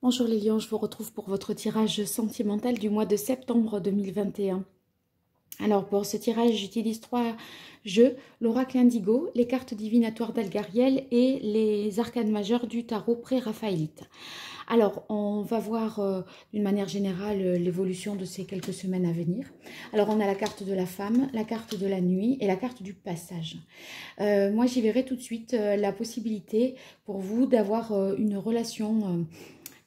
Bonjour les lions, je vous retrouve pour votre tirage sentimental du mois de septembre 2021. Alors pour ce tirage, j'utilise 3 jeux, l'oracle indigo, les cartes divinatoires d'Algariel et les arcanes majeures du tarot pré-raphaélite. Alors on va voir d'une manière générale l'évolution de ces quelques semaines à venir. Alors on a la carte de la femme, la carte de la nuit et la carte du passage. Moi j'y verrai tout de suite la possibilité pour vous d'avoir une relation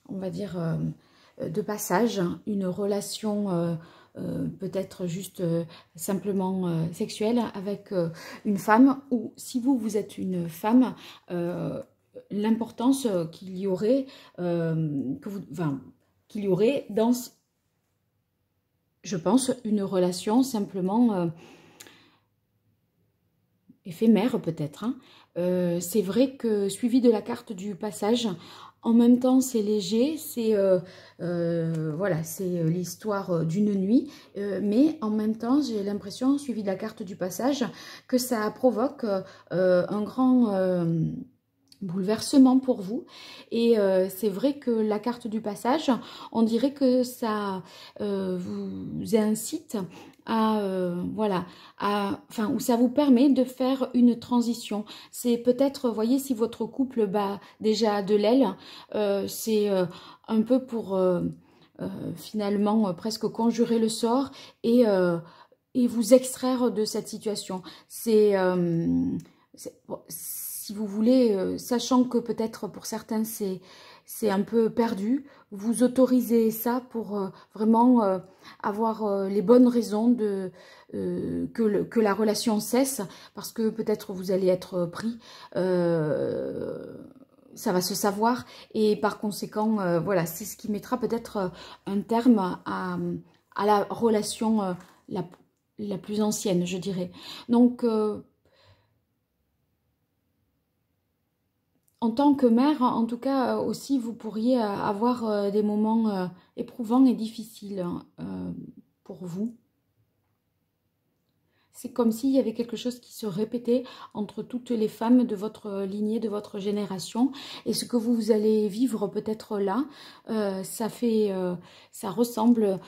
on va dire, de passage, une relation peut-être juste simplement sexuelle avec une femme, ou si vous êtes une femme, l'importance qu'il y aurait, qu'il y aurait dans, je pense, une relation simplement éphémère peut-être. Hein. C'est vrai que suivi de la carte du passage, en même temps c'est léger, c'est voilà, c'est l'histoire d'une nuit, mais en même temps j'ai l'impression, suivi de la carte du passage, que ça provoque un grand bouleversement pour vous. Et c'est vrai que la carte du passage, on dirait que ça vous incite à voilà, enfin, où ça vous permet de faire une transition. C'est peut-être, voyez, si votre couple bat déjà de l'aile, c'est un peu pour finalement presque conjurer le sort et vous extraire de cette situation. C'est si vous voulez, sachant que peut-être pour certains c'est un peu perdu, vous autorisez ça pour vraiment avoir les bonnes raisons de que la relation cesse, parce que peut-être vous allez être pris, ça va se savoir, et par conséquent, voilà, c'est ce qui mettra peut-être un terme à la relation la plus ancienne, je dirais. Donc, en tant que mère, en tout cas, aussi, vous pourriez avoir des moments éprouvants et difficiles pour vous. C'est comme s'il y avait quelque chose qui se répétait entre toutes les femmes de votre lignée, de votre génération. Et ce que vous allez vivre peut-être là, ça ressemble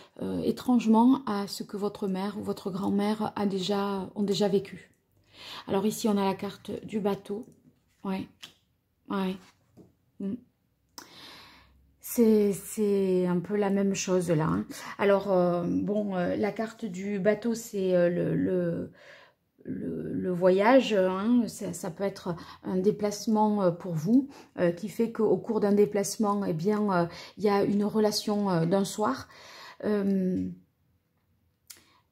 étrangement à ce que votre mère ou votre grand-mère ont déjà vécu. Alors ici, on a la carte du bateau. Ouais, ouais. C'est un peu la même chose là. Hein. Alors, bon, la carte du bateau, c'est le voyage. Hein. Ça peut être un déplacement pour vous, qui fait qu'au cours d'un déplacement, eh bien, il y a une relation d'un soir.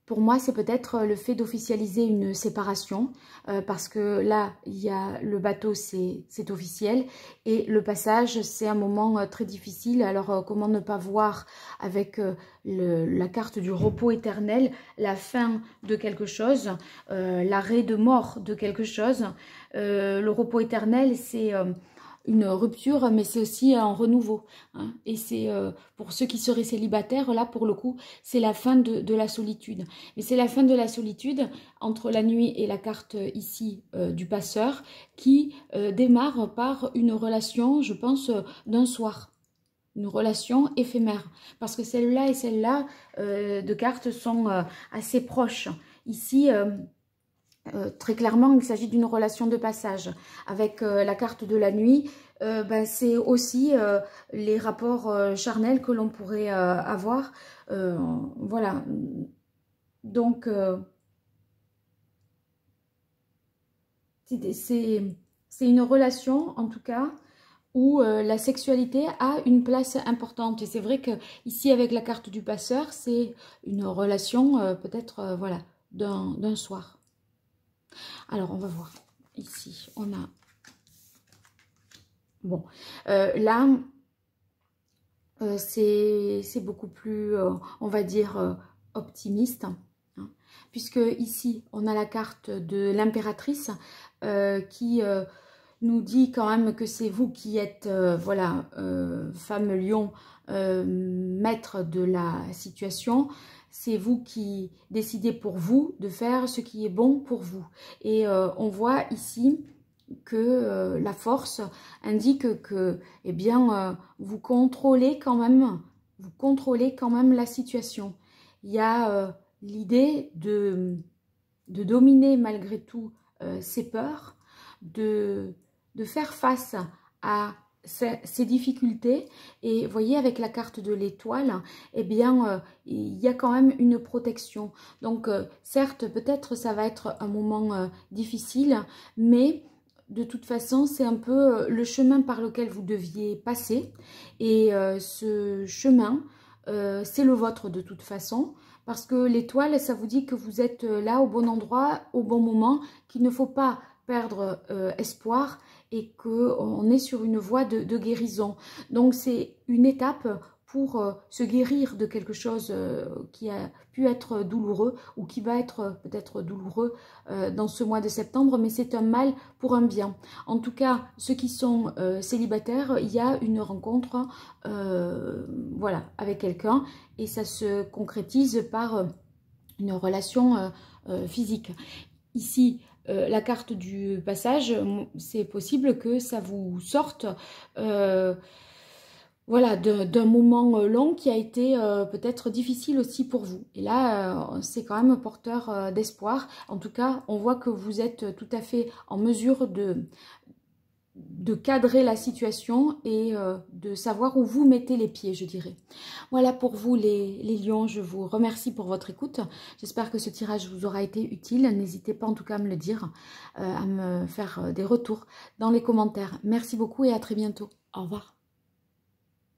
Pour moi, c'est peut-être le fait d'officialiser une séparation, parce que là, il y a le bateau, c'est officiel, et le passage, c'est un moment très difficile. Alors, comment ne pas voir avec la carte du repos éternel, la fin de quelque chose, l'arrêt de mort de quelque chose. Le repos éternel, c'est une rupture, mais c'est aussi un renouveau. Hein. Et c'est pour ceux qui seraient célibataires, là, pour le coup, c'est la fin de la solitude. Mais c'est la fin de la solitude entre la nuit et la carte ici du passeur qui démarre par une relation, je pense, d'un soir. Une relation éphémère. Parce que celle-là et celle-là de cartes sont assez proches. Ici... très clairement, il s'agit d'une relation de passage. Avec la carte de la nuit, ben, c'est aussi les rapports charnels que l'on pourrait avoir. Voilà. Donc, c'est une relation, en tout cas, où la sexualité a une place importante. Et c'est vrai que ici, avec la carte du passeur, c'est une relation peut-être voilà, d'un soir. Alors, on va voir. Ici, on a... Bon, là, c'est beaucoup plus, on va dire, optimiste. Hein, puisque ici, on a la carte de l'impératrice qui nous dit quand même que c'est vous qui êtes, voilà, femme lion, maître de la situation. C'est vous qui décidez pour vous de faire ce qui est bon pour vous. Et on voit ici que la force indique que, eh bien, vous contrôlez quand même la situation. Il y a l'idée de dominer malgré tout ses peurs, de faire face à ces difficultés. Et vous voyez, avec la carte de l'étoile, eh bien, il y a quand même une protection. Donc, certes, peut-être ça va être un moment difficile, mais de toute façon, c'est un peu le chemin par lequel vous deviez passer. Et ce chemin, c'est le vôtre de toute façon. Parce que l'étoile, ça vous dit que vous êtes là au bon endroit, au bon moment, qu'il ne faut pas perdre espoir et qu'on est sur une voie de guérison. Donc c'est une étape pour se guérir de quelque chose qui a pu être douloureux ou qui va être peut-être douloureux dans ce mois de septembre, mais c'est un mal pour un bien. En tout cas, ceux qui sont célibataires, il y a une rencontre voilà, avec quelqu'un et ça se concrétise par une relation physique. Ici, la carte du passage, c'est possible que ça vous sorte voilà, d'un moment long qui a été peut-être difficile aussi pour vous. Et là, c'est quand même porteur d'espoir. En tout cas, on voit que vous êtes tout à fait en mesure de cadrer la situation et de savoir où vous mettez les pieds, je dirais. Voilà pour vous les lions, je vous remercie pour votre écoute. J'espère que ce tirage vous aura été utile. N'hésitez pas en tout cas à me le dire, à me faire des retours dans les commentaires. Merci beaucoup et à très bientôt. Au revoir.